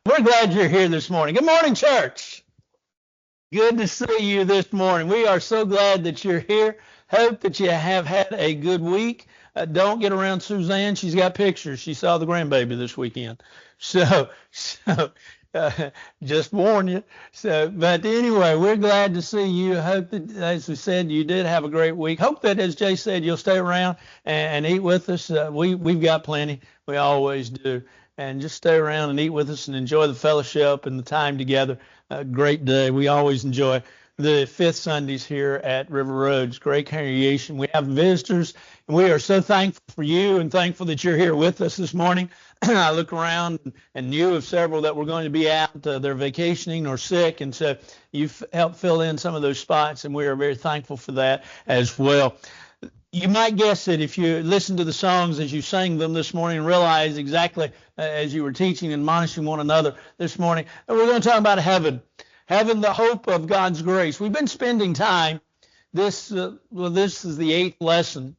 We're glad you're here this morning. Good morning, church. Good to see you this morning. We are so glad that you're here. Hope that you have had a good week. Don't get around Suzanne. She's got pictures. She saw the grandbaby this weekend. So just warn you. But anyway, we're glad to see you. Hope that, as we said, you did have a great week. Hope that, as Jay said, you'll stay around and eat with us. We've got plenty. We always do. And just stay around and eat with us and enjoy the fellowship and the time together. A great day. We always enjoy the fifth Sundays here at River Roads. Great congregation. We have visitors, and we are so thankful for you and thankful that you're here with us this morning. I look around and knew of several that were going to be out. They're vacationing or sick, and so you've helped fill in some of those spots, and we are very thankful for that as well. You might guess that if you listen to the songs as you sang them this morning and realize exactly as you were teaching and admonishing one another this morning, that we're going to talk about heaven, the hope of God's grace. We've been spending time, this is the eighth lesson,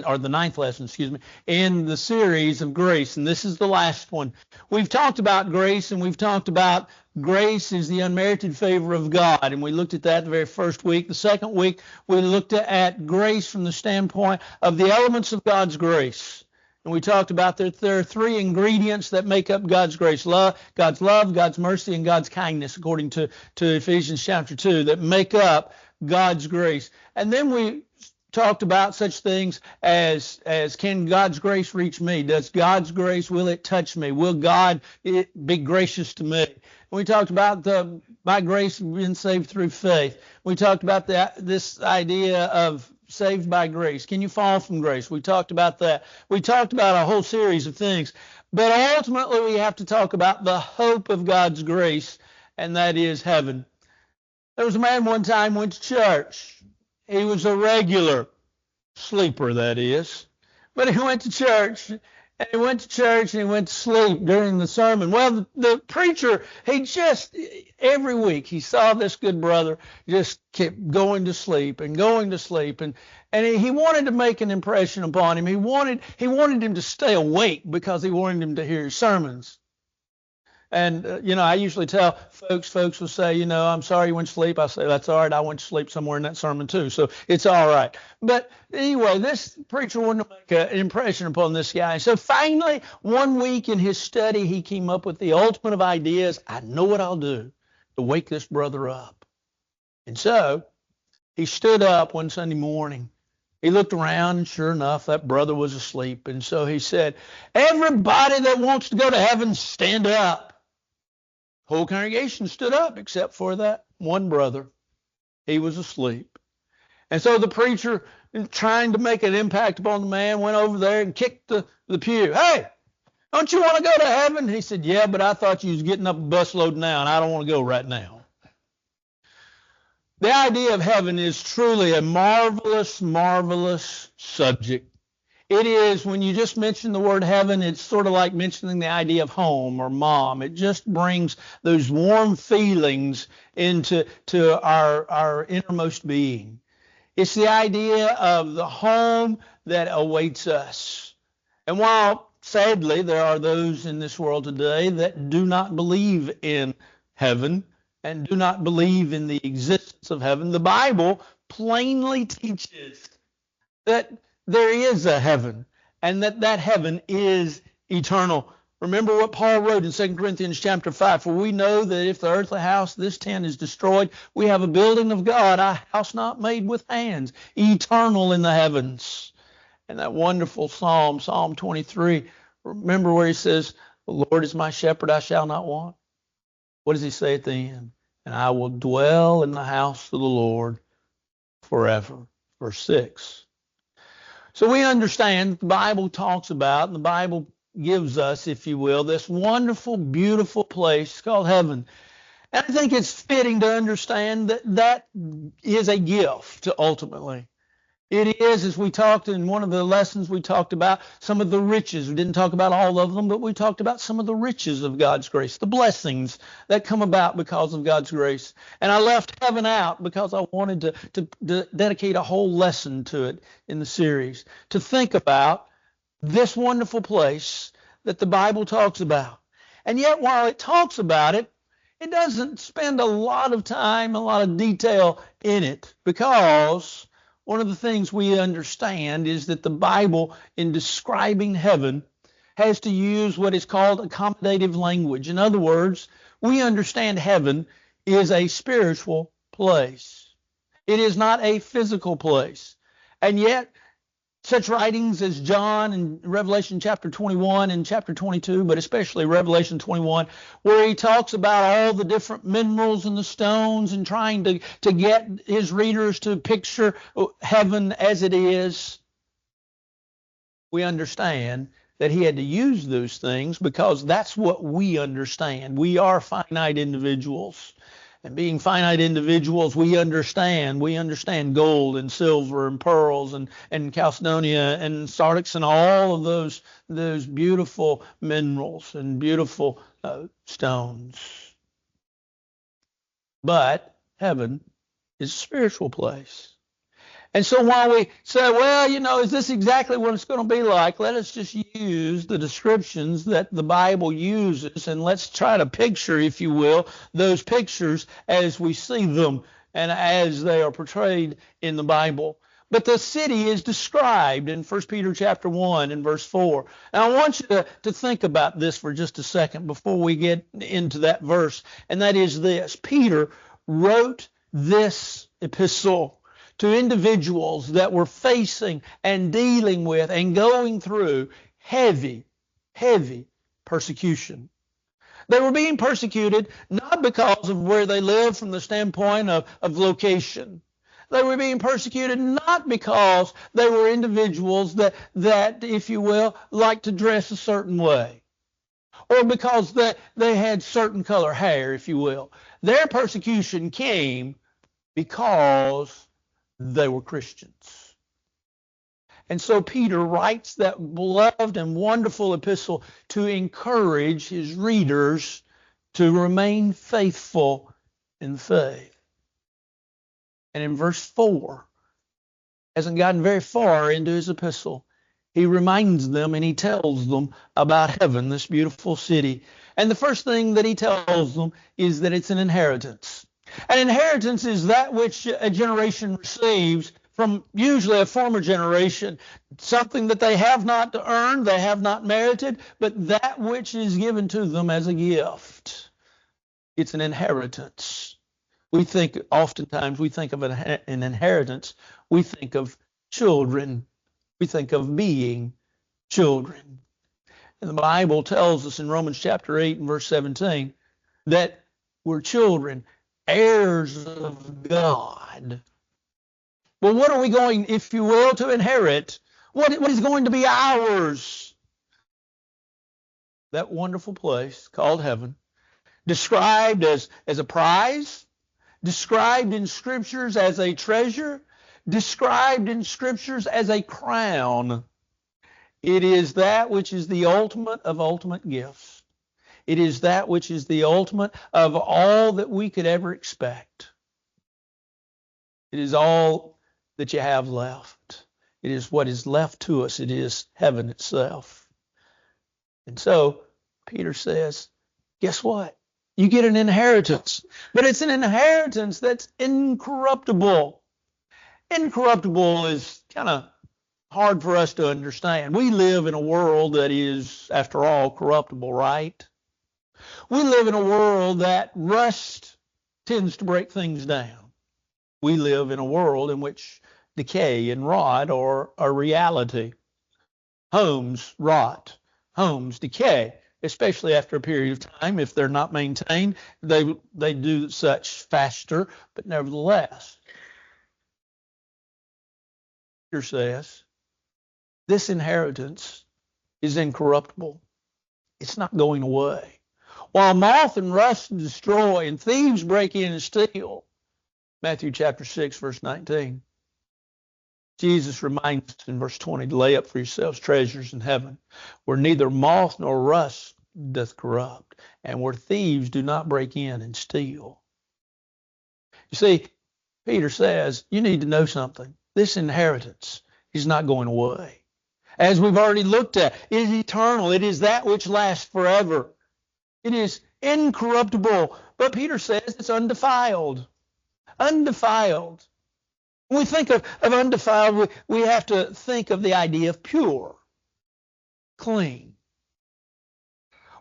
or the ninth lesson, in the series of grace, and this is the last one. We've talked about grace, and we've talked about grace is the unmerited favor of God, and we looked at that the very first week. The second week, we looked at grace from the standpoint of the elements of God's grace. And we talked about that there are three ingredients that make up God's grace: God's love, God's mercy, and God's kindness, according to Ephesians chapter 2, that make up God's grace. And then we talked about such things as can God's grace reach me? Does God's grace, will it touch me? Will God be gracious to me? We talked about by grace being saved through faith. We talked about this idea of saved by grace. Can you fall from grace? We talked about that. We talked about a whole series of things. But ultimately, we have to talk about the hope of God's grace, and that is heaven. There was a man one time went to church. He was a regular sleeper, that is. But he went to church, and he went to sleep during the sermon. Well, the preacher, every week he saw this good brother just kept going to sleep, and he wanted to make an impression upon him. He wanted him to stay awake because he wanted him to hear his sermons. And, I usually tell folks will say, I'm sorry you went to sleep. I say, that's all right. I went to sleep somewhere in that sermon too. So it's all right. But anyway, this preacher wanted to make an impression upon this guy. So finally, one week in his study, he came up with the ultimate of ideas. I know what I'll do to wake this brother up. And so he stood up one Sunday morning. He looked around, and sure enough, that brother was asleep. And so he said, everybody that wants to go to heaven, stand up. Whole congregation stood up except for that one brother. He was asleep. And so the preacher, trying to make an impact upon the man, went over there and kicked the pew. Hey, don't you want to go to heaven? He said, yeah, but I thought you was getting up a busload now, and I don't want to go right now. The idea of heaven is truly a marvelous, marvelous subject. It is, when you just mention the word heaven, it's sort of like mentioning the idea of home or mom. It just brings those warm feelings into our innermost being. It's the idea of the home that awaits us. And while, sadly, there are those in this world today that do not believe in heaven and do not believe in the existence of heaven, the Bible plainly teaches that there is a heaven, and that heaven is eternal. Remember what Paul wrote in 2 Corinthians chapter 5, for we know that if the earthly house, this tent, is destroyed, we have a building of God, a house not made with hands, eternal in the heavens. And that wonderful psalm, Psalm 23, remember where he says, the Lord is my shepherd, I shall not want. What does he say at the end? And I will dwell in the house of the Lord forever. Verse 6. So we understand that the Bible talks about, and the Bible gives us, if you will, this wonderful, beautiful place called heaven. And I think it's fitting to understand that is a gift, ultimately. It is, as we talked in one of the lessons, we talked about some of the riches. We didn't talk about all of them, but we talked about some of the riches of God's grace, the blessings that come about because of God's grace. And I left heaven out because I wanted to dedicate a whole lesson to it in the series, to think about this wonderful place that the Bible talks about. And yet, while it talks about it, it doesn't spend a lot of time, a lot of detail in it, because one of the things we understand is that the Bible, in describing heaven, has to use what is called accommodative language. In other words, we understand heaven is a spiritual place. It is not a physical place. And yet, such writings as John in Revelation chapter 21 and chapter 22, but especially Revelation 21, where he talks about all the different minerals and the stones and trying to get his readers to picture heaven as it is, we understand that he had to use those things because that's what we understand. We are finite individuals. And being finite individuals, we understand gold and silver and pearls and chalcedonia and sardonyx and all of those beautiful minerals and beautiful stones. But heaven is a spiritual place. And so while we say, well, is this exactly what it's going to be like? Let us just use the descriptions that the Bible uses, and let's try to picture, if you will, those pictures as we see them and as they are portrayed in the Bible. But the city is described in 1 Peter chapter 1 and verse 4. And I want you to think about this for just a second before we get into that verse, and that is this. Peter wrote this epistle to individuals that were facing and dealing with and going through heavy persecution. They were being persecuted not because of where they lived from the standpoint of location. They were being persecuted not because they were individuals that, if you will, like to dress a certain way, or because they had certain color hair, if you will. Their persecution came because they were Christians. And so Peter writes that beloved and wonderful epistle to encourage his readers to remain faithful in faith. And in verse 4, hasn't gotten very far into his epistle, he reminds them and he tells them about heaven, this beautiful city. And the first thing that he tells them is that it's an inheritance. An inheritance is that which a generation receives from usually a former generation, something that they have not earned, they have not merited, but that which is given to them as a gift. It's an inheritance. Oftentimes we think of an inheritance, we think of children, we think of being children. And the Bible tells us in Romans chapter 8 and verse 17 that we're children, heirs of God. Well, what are we going, if you will, to inherit? What is going to be ours? That wonderful place called heaven, described as a prize, described in scriptures as a treasure, described in scriptures as a crown. It is that which is the ultimate of ultimate gifts. It is that which is the ultimate of all that we could ever expect. It is all that you have left. It is what is left to us. It is heaven itself. And so Peter says, guess what? You get an inheritance. But it's an inheritance that's incorruptible. Incorruptible is kind of hard for us to understand. We live in a world that is, after all, corruptible, right? We live in a world that rust tends to break things down. We live in a world in which decay and rot are a reality. Homes rot. Homes decay, especially after a period of time. If they're not maintained, they do such faster, but nevertheless. Peter says, this inheritance is incorruptible. It's not going away. While moth and rust destroy and thieves break in and steal. Matthew chapter 6, verse 19. Jesus reminds us in verse 20 to lay up for yourselves treasures in heaven, where neither moth nor rust doth corrupt, and where thieves do not break in and steal. You see, Peter says, you need to know something. This inheritance is not going away. As we've already looked at, it is eternal. It is that which lasts forever. It is incorruptible. But Peter says it's undefiled. Undefiled. When we think of undefiled, we have to think of the idea of pure, clean.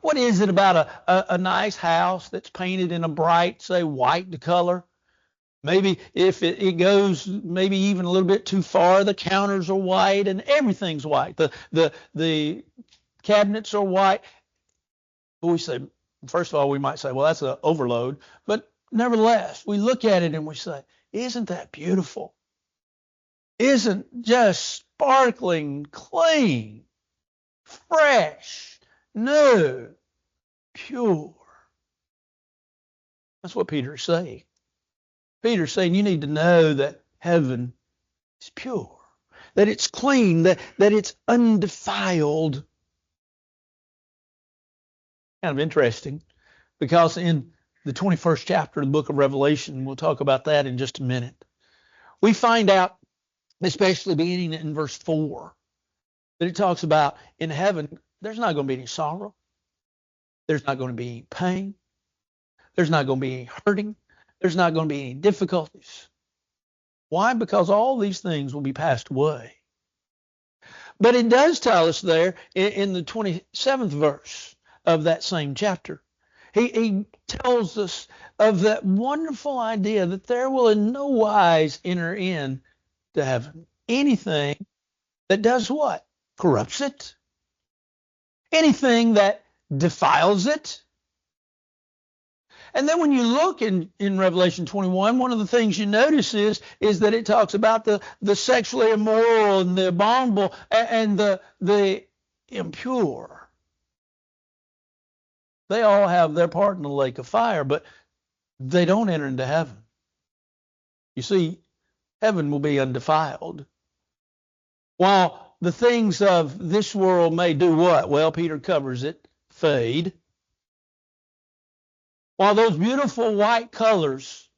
What is it about a nice house that's painted in a bright, say, white color? Maybe if it goes maybe even a little bit too far, the counters are white and everything's white. The cabinets are white. We say, first of all, we might say, well, that's an overload. But nevertheless, we look at it and we say, isn't that beautiful? Isn't just sparkling, clean, fresh, new, pure? That's what Peter's saying. Peter's saying you need to know that heaven is pure, that it's clean, that it's undefiled. Kind of interesting, because in the 21st chapter of the book of Revelation, we'll talk about that in just a minute, we find out, especially beginning in verse 4, that it talks about in heaven, there's not going to be any sorrow. There's not going to be any pain. There's not going to be any hurting. There's not going to be any difficulties. Why? Because all these things will be passed away. But it does tell us there in the 27th verse of that same chapter, he tells us of that wonderful idea that there will in no wise enter in to heaven anything that does what? Corrupts it. Anything that defiles it. And then when you look in Revelation 21, one of the things you notice is that it talks about the sexually immoral and the abominable and the impure. They all have their part in the lake of fire, but they don't enter into heaven. You see, heaven will be undefiled. While the things of this world may do what? Well, Peter covers it, fade. While those beautiful white colors,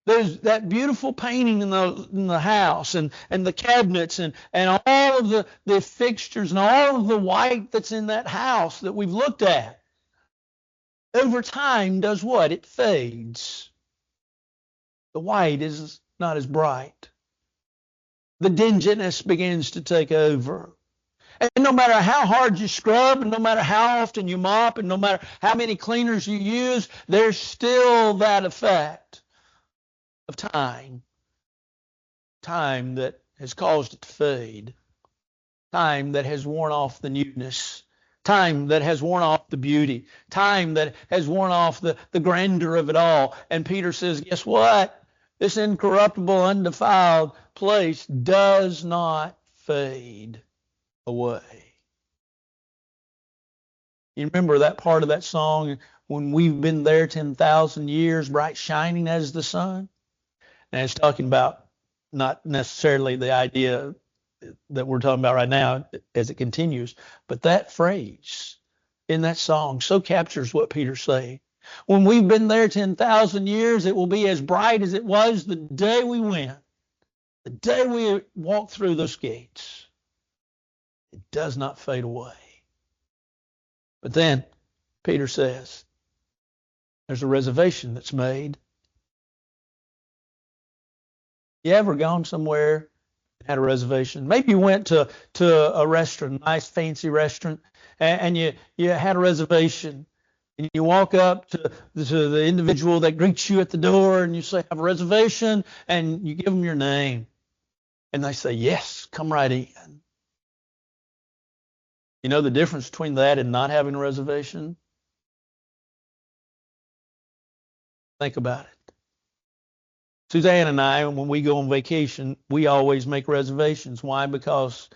there's that beautiful painting in the house and the cabinets and all of the fixtures and all of the white that's in that house that we've looked at, over time does what? It fades. The white is not as bright. The dinginess begins to take over. And no matter how hard you scrub, and no matter how often you mop, and no matter how many cleaners you use, there's still that effect of time. Time that has caused it to fade. Time that has worn off the newness. Time that has worn off the beauty. Time that has worn off the grandeur of it all. And Peter says, guess what? This incorruptible, undefiled place does not fade away. You remember that part of that song, when we've been there 10,000 years, bright shining as the sun? And it's talking about not necessarily the idea that we're talking about right now as it continues, but that phrase in that song so captures what Peter's saying. When we've been there 10,000 years, it will be as bright as it was the day we went, the day we walked through those gates. It does not fade away. But then Peter says, there's a reservation that's made. You ever gone somewhere and had a reservation? Maybe you went to a restaurant, a nice fancy restaurant, and you had a reservation. And you walk up to the individual that greets you at the door and you say, I have a reservation, and you give them your name. And they say, yes, come right in. You know the difference between that and not having a reservation? Think about it. Suzanne and I, when we go on vacation, we always make reservations. Why? Because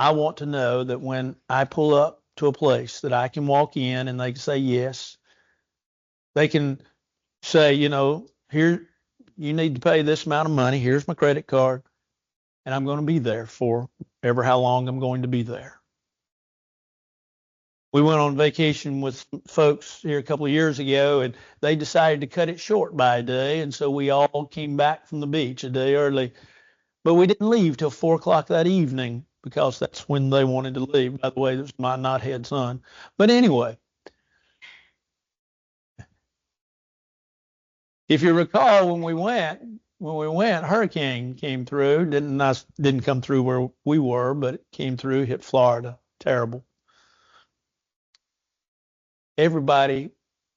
I want to know that when I pull up to a place that I can walk in and they can say yes. They can say, you know, here, you need to pay this amount of money. Here's my credit card. And I'm going to be there for ever how long I'm going to be there. We went on vacation with folks here a couple of years ago, and they decided to cut it short by a day, and so we all came back from the beach a day early. But we didn't leave till 4 o'clock that evening because that's when they wanted to leave. By the way, this is my knothead son. But anyway, If you recall, when we went, hurricane came through. Didn't come through where we were, but it came through, hit Florida. Terrible. Everybody,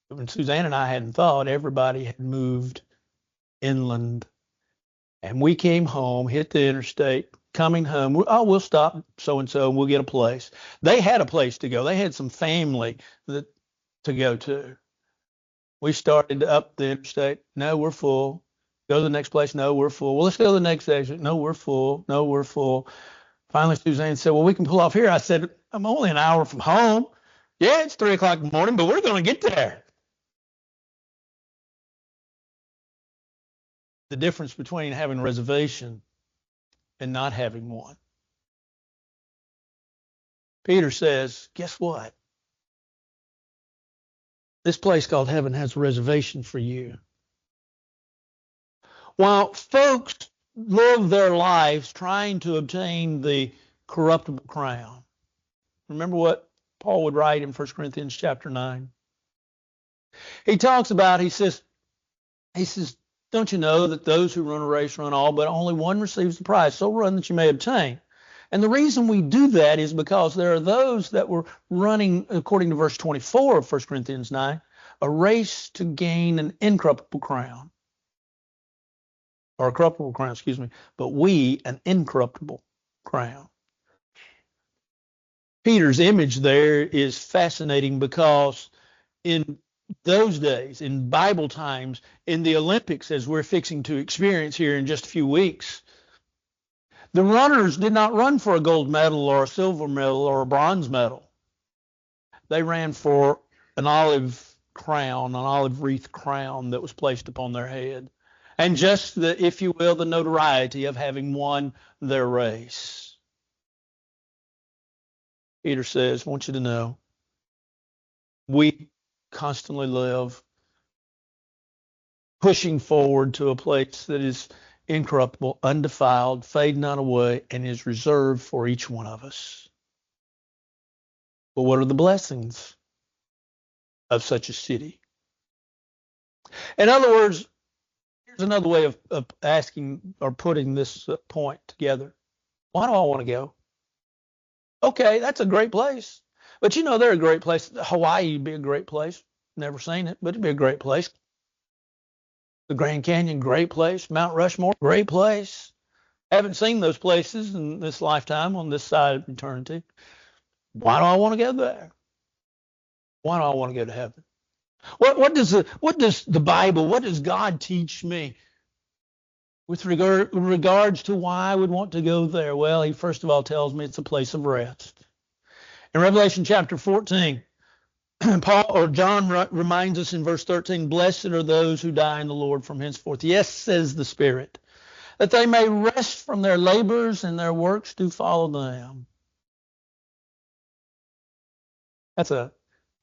when Suzanne and I hadn't thought, everybody had moved inland. And we came home, hit the interstate, coming home. We'll stop so and so, and we'll get a place. They had a place to go. They had some family to go to. We started up the interstate. No, we're full. Go to the next place. No, we're full. Well, let's go to the next exit. No, we're full. No, we're full. Finally, Suzanne said, well, we can pull off here. I said, I'm only an hour from home. Yeah, it's 3 o'clock in the morning, but we're going to get there. The difference between having a reservation and not having one. Peter says, guess what? This place called heaven has a reservation for you. While folks live their lives trying to obtain the corruptible crown, remember what Paul would write in 1 Corinthians chapter 9? He talks about, he says, don't you know that those who run a race run all, but only one receives the prize? So run that you may obtain. And the reason we do that is because there are those that were running, according to verse 24 of 1 Corinthians 9, a race to gain an incorruptible crown. Or a corruptible crown, but we an incorruptible crown. Peter's image there is fascinating because in those days, in Bible times, in the Olympics, as we're fixing to experience here in just a few weeks, the runners did not run for a gold medal or a silver medal or a bronze medal. They ran for an olive wreath crown that was placed upon their head. And just the, if you will, the notoriety of having won their race. Peter says, I want you to know, we constantly live pushing forward to a place that is incorruptible, undefiled, fade not away, and is reserved for each one of us. But what are the blessings of such a city? In other words, here's another way of asking or putting this point together. Why do I want to go? Okay, that's a great place. But you know, they're a great place. Hawaii would be a great place. Never seen it, but it'd be a great place. The Grand Canyon, great place. Mount Rushmore, great place. Haven't seen those places in this lifetime on this side of eternity. Why do I want to go there? Why do I want to go to heaven? What does the Bible, what does God teach me with regards to why I would want to go there? Well, he first of all tells me it's a place of rest. In Revelation chapter 14, John reminds us in verse 13, blessed are those who die in the Lord from henceforth. Yes, says the Spirit, that they may rest from their labors and their works do follow them. That's a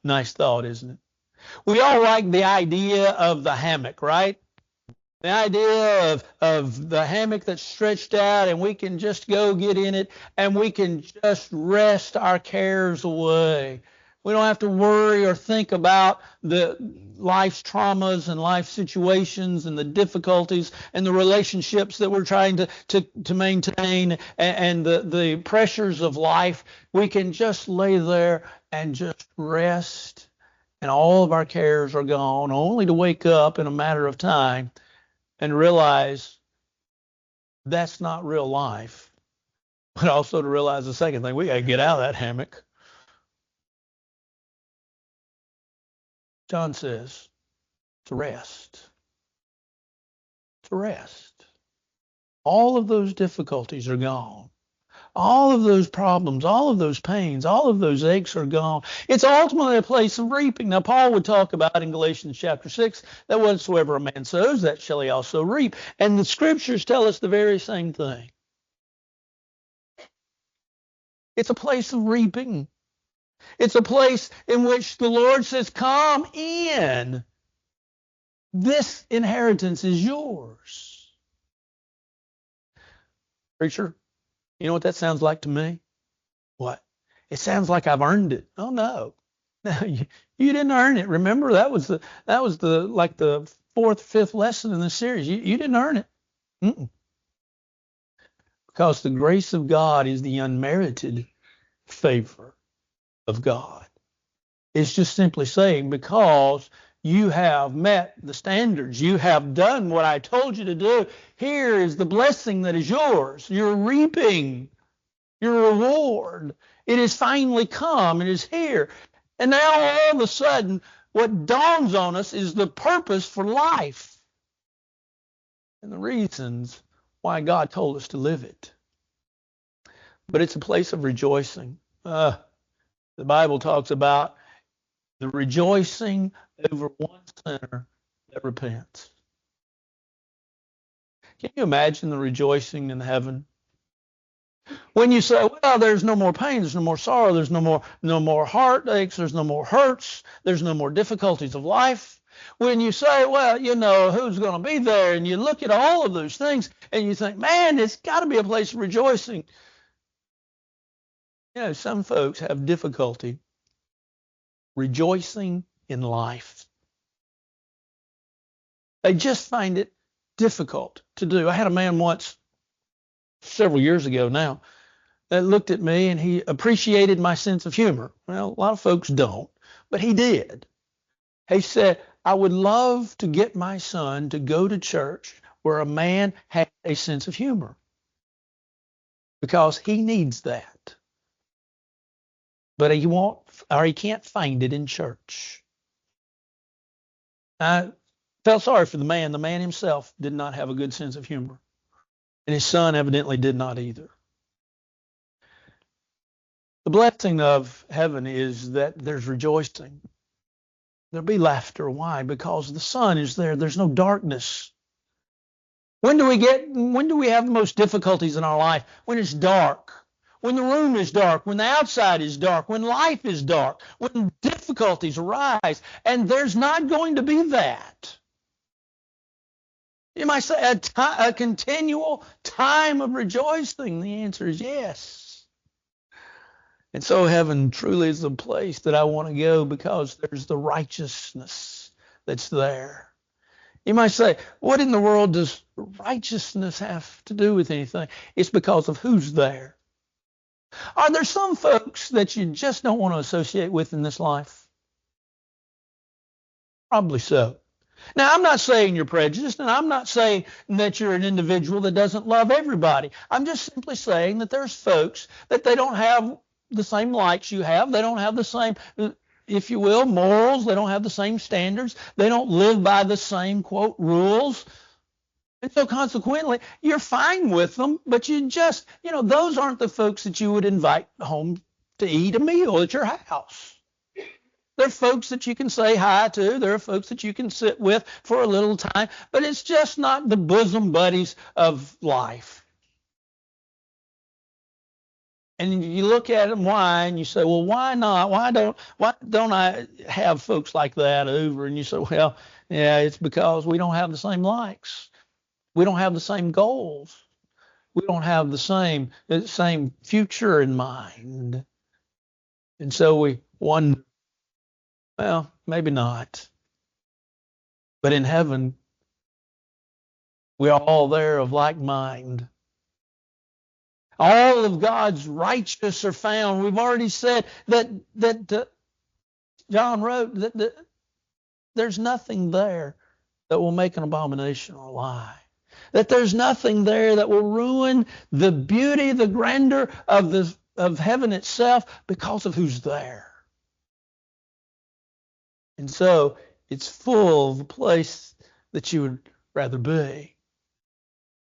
nice thought, isn't it? We all like the idea of the hammock, right? The idea of the hammock that's stretched out and we can just go get in it and we can just rest our cares away. We don't have to worry or think about the life's traumas and life situations and the difficulties and the relationships that we're trying to maintain and the pressures of life. We can just lay there and just rest, and all of our cares are gone, only to wake up in a matter of time and realize that's not real life. But also to realize the second thing, we got to get out of that hammock. John says, to rest. To rest. All of those difficulties are gone. All of those problems, all of those pains, all of those aches are gone. It's ultimately a place of reaping. Now, Paul would talk about in Galatians chapter 6 that whatsoever a man sows, that shall he also reap. And the scriptures tell us the very same thing. It's a place of reaping. It's a place in which the Lord says, come in. This inheritance is yours. Preacher, you know what that sounds like to me? What? It sounds like I've earned it. Oh no. No, you didn't earn it. Remember, that was the fourth, fifth lesson in the series. You didn't earn it. Mm-mm. Because the grace of God is the unmerited favor of God. It's just simply saying because you have met the standards, you have done what I told you to do, here is the blessing that is yours. You're reaping your reward. It has finally come. It is here. And now all of a sudden, what dawns on us is the purpose for life and the reasons why God told us to live it. But it's a place of rejoicing. The Bible talks about the rejoicing over one sinner that repents. Can you imagine the rejoicing in heaven? When you say, well, there's no more pain, there's no more sorrow, there's no more heartaches, there's no more hurts, there's no more difficulties of life. When you say, well, who's going to be there? And you look at all of those things and you think, man, it's got to be a place of rejoicing. Some folks have difficulty rejoicing in life. They just find it difficult to do. I had a man once, several years ago now, that looked at me and he appreciated my sense of humor. Well, a lot of folks don't, but he did. He said, I would love to get my son to go to church where a man has a sense of humor because he needs that. But he won't, or he can't find it in church. I felt sorry for the man. The man himself did not have a good sense of humor. And his son evidently did not either. The blessing of heaven is that there's rejoicing. There'll be laughter. Why? Because the sun is there. There's no darkness. When do we have the most difficulties in our life? When it's dark. When the room is dark, when the outside is dark, when life is dark, when difficulties arise, and there's not going to be that. You might say a continual time of rejoicing. The answer is yes. And so heaven truly is the place that I want to go because there's the righteousness that's there. You might say, what in the world does righteousness have to do with anything? It's because of who's there. Are there some folks that you just don't want to associate with in this life? Probably so. Now, I'm not saying you're prejudiced, and I'm not saying that you're an individual that doesn't love everybody. I'm just simply saying that there's folks that they don't have the same likes you have. They don't have the same, if you will, morals. They don't have the same standards. They don't live by the same, quote, rules. And so consequently, you're fine with them, but you just, those aren't the folks that you would invite home to eat a meal at your house. They're folks that you can say hi to. There are folks that you can sit with for a little time, but it's just not the bosom buddies of life. And you look at them, why, and you say, well, why not? Why don't I have folks like that over? And you say, well, yeah, it's because we don't have the same likes. We don't have the same goals. We don't have the same future in mind. And so we wonder, well, maybe not. But in heaven, we are all there of like mind. All of God's righteous are found. We've already said that John wrote that there's nothing there that will make an abomination or lie. That there's nothing there that will ruin the beauty, the grandeur of heaven itself because of who's there. And so it's full of a place that you would rather be.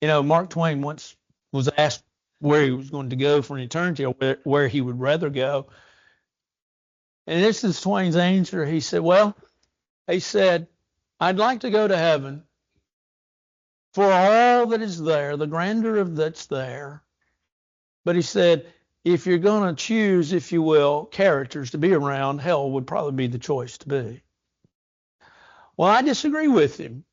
Mark Twain once was asked where he was going to go for an eternity or where he would rather go. And this is Twain's answer. He said, I'd like to go to heaven for all that is there, the grandeur of that's there. But he said, if you're going to choose, if you will, characters to be around, hell would probably be the choice to be. Well, I disagree with him.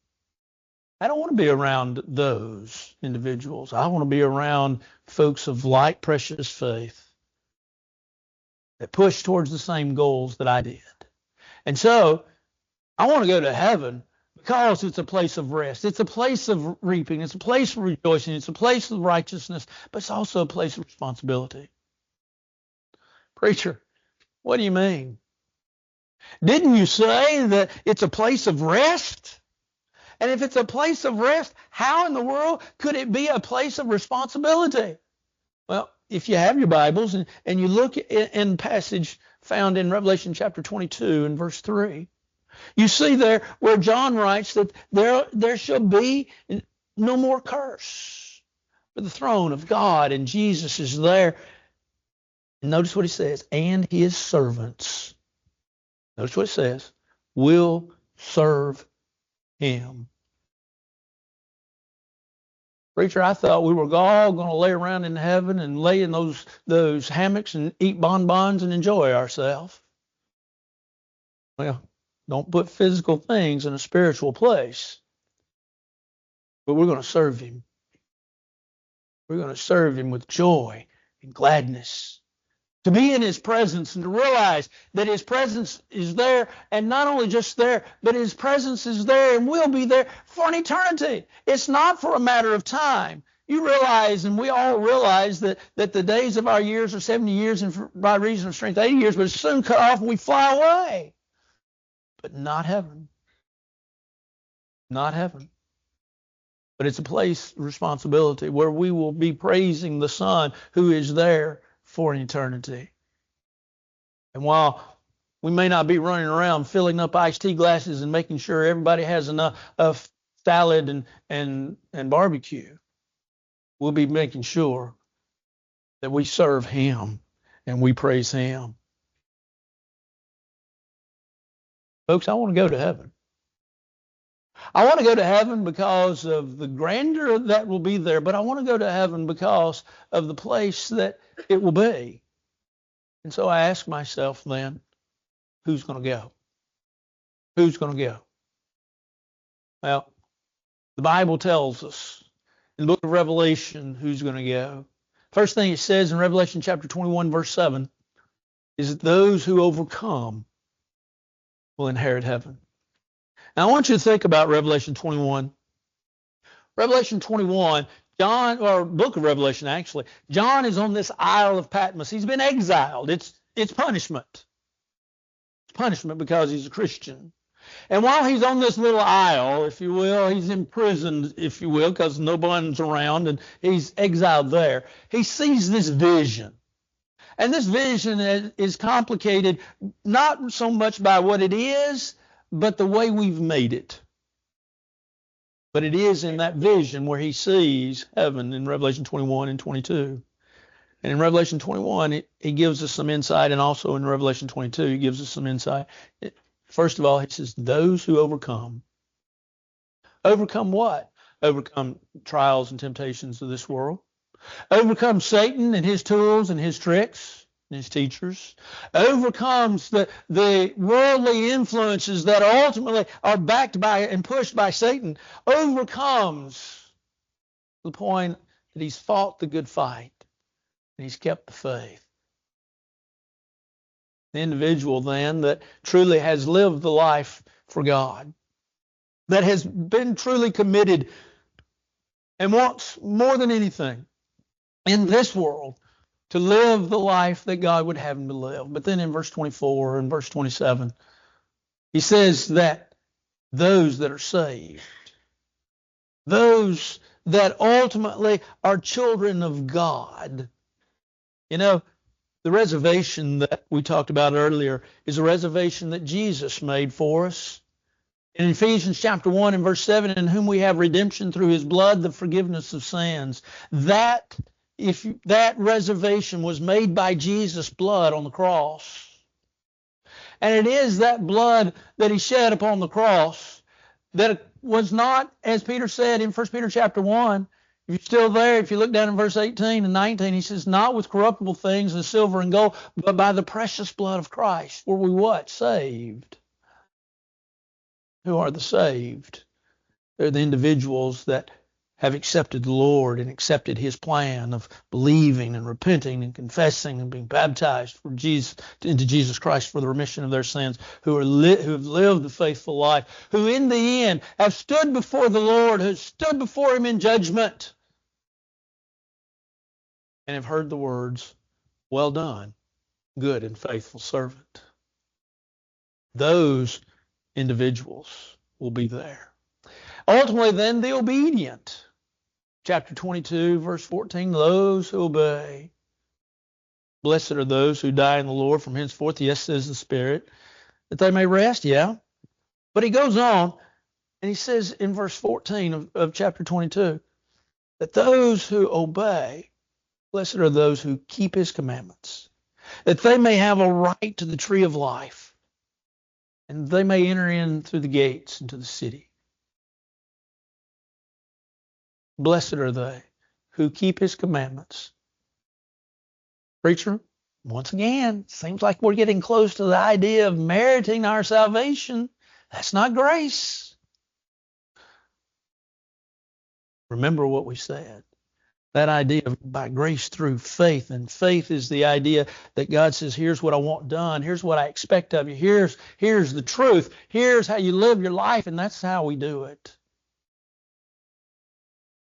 I don't want to be around those individuals. I want to be around folks of like precious faith that push towards the same goals that I did. And so I want to go to heaven because it's a place of rest. It's a place of reaping. It's a place of rejoicing. It's a place of righteousness, but it's also a place of responsibility. Preacher, what do you mean? Didn't you say that it's a place of rest? And if it's a place of rest, how in the world could it be a place of responsibility? Well, if you have your Bibles and you look in the passage found in Revelation chapter 22 and verse 3, you see there where John writes that there shall be no more curse. For the throne of God and Jesus is there. And notice what he says, and his servants. Notice what it says, will serve him. Preacher, I thought we were all going to lay around in heaven and lay in those hammocks and eat bonbons and enjoy ourselves. Well, don't put physical things in a spiritual place. But we're going to serve him. We're going to serve him with joy and gladness. To be in his presence and to realize that his presence is there, and not only just there, but his presence is there and will be there for an eternity. It's not for a matter of time. You realize, and we all realize, that the days of our years are 70 years, and by reason of strength 80 years, but it's soon cut off and we fly away. But not heaven. Not heaven. But it's a place of responsibility where we will be praising the Son who is there for an eternity. And while we may not be running around filling up iced tea glasses and making sure everybody has enough of salad and barbecue, we'll be making sure that we serve him and we praise him. Folks, I want to go to heaven. I want to go to heaven because of the grandeur that will be there, but I want to go to heaven because of the place that it will be. And so I ask myself then, who's going to go? Who's going to go? Well, the Bible tells us in the book of Revelation who's going to go. First thing it says in Revelation chapter 21, verse 7, is that those who overcome will inherit heaven. Now, I want you to think about Revelation 21. Revelation 21, book of Revelation actually, John is on this Isle of Patmos. He's been exiled. It's punishment. It's punishment because he's a Christian. And while he's on this little isle, if you will, he's imprisoned, if you will, because no one's around and he's exiled there. He sees this vision. And this vision is complicated not so much by what it is, but the way we've made it. But it is in that vision where he sees heaven in Revelation 21 and 22. And in Revelation 21, he gives us some insight, and also in Revelation 22, he gives us some insight. First of all, he says, those who overcome. Overcome what? Overcome trials and temptations of this world. Overcome Satan and his tools and his tricks and his teachers. Overcomes the worldly influences that ultimately are backed by and pushed by Satan. Overcomes the point that he's fought the good fight and he's kept the faith. The individual then that truly has lived the life for God, that has been truly committed and wants more than anything in this world to live the life that God would have him to live. But then in verse 24 and verse 27, he says that those that are saved, those that ultimately are children of God. You know, the reservation that we talked about earlier is a reservation that Jesus made for us. In Ephesians chapter 1 and verse 7, in whom we have redemption through his blood, the forgiveness of sins. That reservation was made by Jesus' blood on the cross. And it is that blood that he shed upon the cross that was not, as Peter said in 1 Peter chapter 1, if you're still there, if you look down in verse 18 and 19, he says, not with corruptible things as silver and gold, but by the precious blood of Christ. Were we what? Saved. Who are the saved? They're the individuals that have accepted the Lord and accepted his plan of believing and repenting and confessing and being baptized into Jesus Christ for the remission of their sins, who have lived a faithful life, who in the end have stood before the Lord, who stood before him in judgment, and have heard the words, "Well done, good and faithful servant." Those individuals will be there. Ultimately, then, the obedient. Chapter 22, verse 14, those who obey. Blessed are those who die in the Lord from henceforth, yes, says the Spirit, that they may rest, yeah. But he goes on, and he says in verse 14 of chapter 22, that those who obey, blessed are those who keep his commandments, that they may have a right to the tree of life, and they may enter in through the gates into the city. Blessed are they who keep his commandments. Preacher, once again, seems like we're getting close to the idea of meriting our salvation. That's not grace. Remember what we said. That idea of by grace through faith. And faith is the idea that God says, here's what I want done. Here's what I expect of you. Here's the truth. Here's how you live your life. And that's how we do it.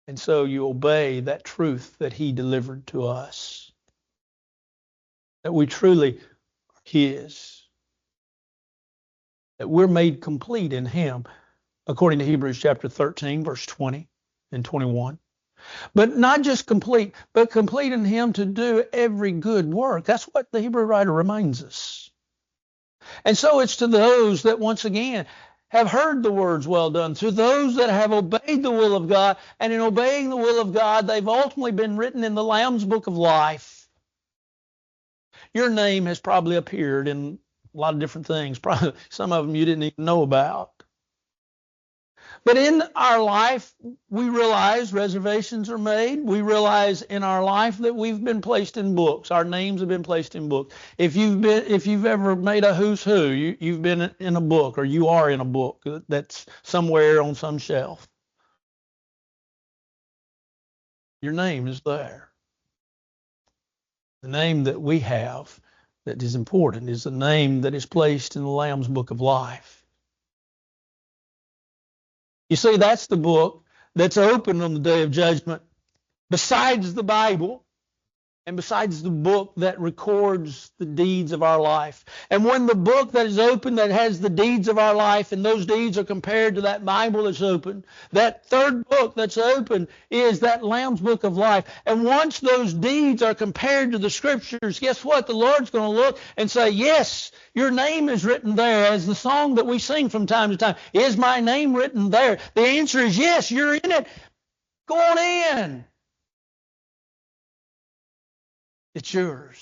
And so you obey that truth that he delivered to us. That we truly are his. That we're made complete in him, according to Hebrews chapter 13, verse 20 and 21. But not just complete, but complete in him to do every good work. That's what the Hebrew writer reminds us. And so it's to those that, once again, have heard the words, well done, to those that have obeyed the will of God, and in obeying the will of God, they've ultimately been written in the Lamb's Book of Life. Your name has probably appeared in a lot of different things, probably some of them you didn't even know about. But in our life, we realize reservations are made. We realize in our life that we've been placed in books. Our names have been placed in books. If you've ever made a who's who, you've been in a book, or you are in a book that's somewhere on some shelf. Your name is there. The name that we have that is important is the name that is placed in the Lamb's Book of Life. You see, that's the book that's open on the day of judgment, besides the Bible and besides the book that records the deeds of our life. And when the book that is open that has the deeds of our life, and those deeds are compared to that Bible that's open, that third book that's open is that Lamb's Book of Life. And once those deeds are compared to the Scriptures, guess what? The Lord's going to look and say, yes, your name is written there, as the song that we sing from time to time. Is my name written there? The answer is yes, you're in it. Go on in. It's yours.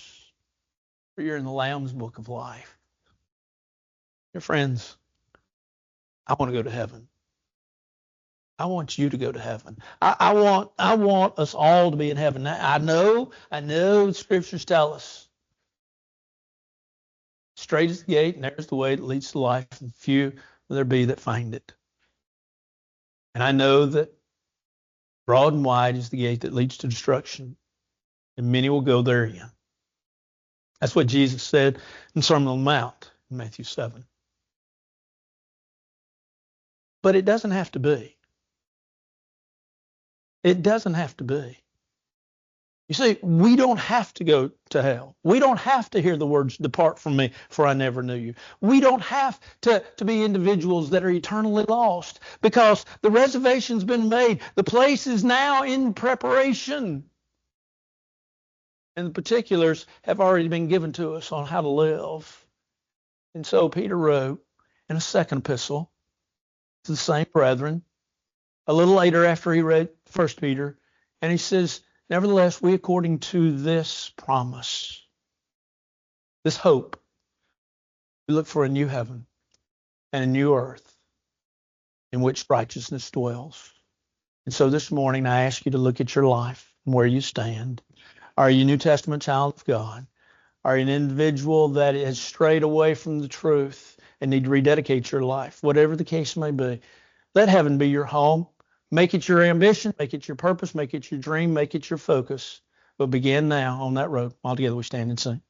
For you're in the Lamb's Book of Life. Dear friends, I want to go to heaven. I want you to go to heaven. I want us all to be in heaven. I know the Scriptures tell us. Straight is the gate, and there's the way that leads to life, and few will there be that find it. And I know that broad and wide is the gate that leads to destruction, and many will go therein. That's what Jesus said in Sermon on the Mount in Matthew 7. But it doesn't have to be. It doesn't have to be. You see, we don't have to go to hell. We don't have to hear the words, depart from me, for I never knew you. We don't have to be individuals that are eternally lost, because the reservation's been made. The place is now in preparation. And the particulars have already been given to us on how to live. And so Peter wrote in a second epistle to the same brethren, a little later after he read 1 Peter, and he says, nevertheless, we according to this promise, this hope, we look for a new heaven and a new earth in which righteousness dwells. And so this morning I ask you to look at your life and where you stand. Are you a New Testament child of God? Are you an individual that has strayed away from the truth and need to rededicate your life? Whatever the case may be, let heaven be your home. Make it your ambition, make it your purpose, make it your dream, make it your focus. But begin now on that road. All together we stand and sing.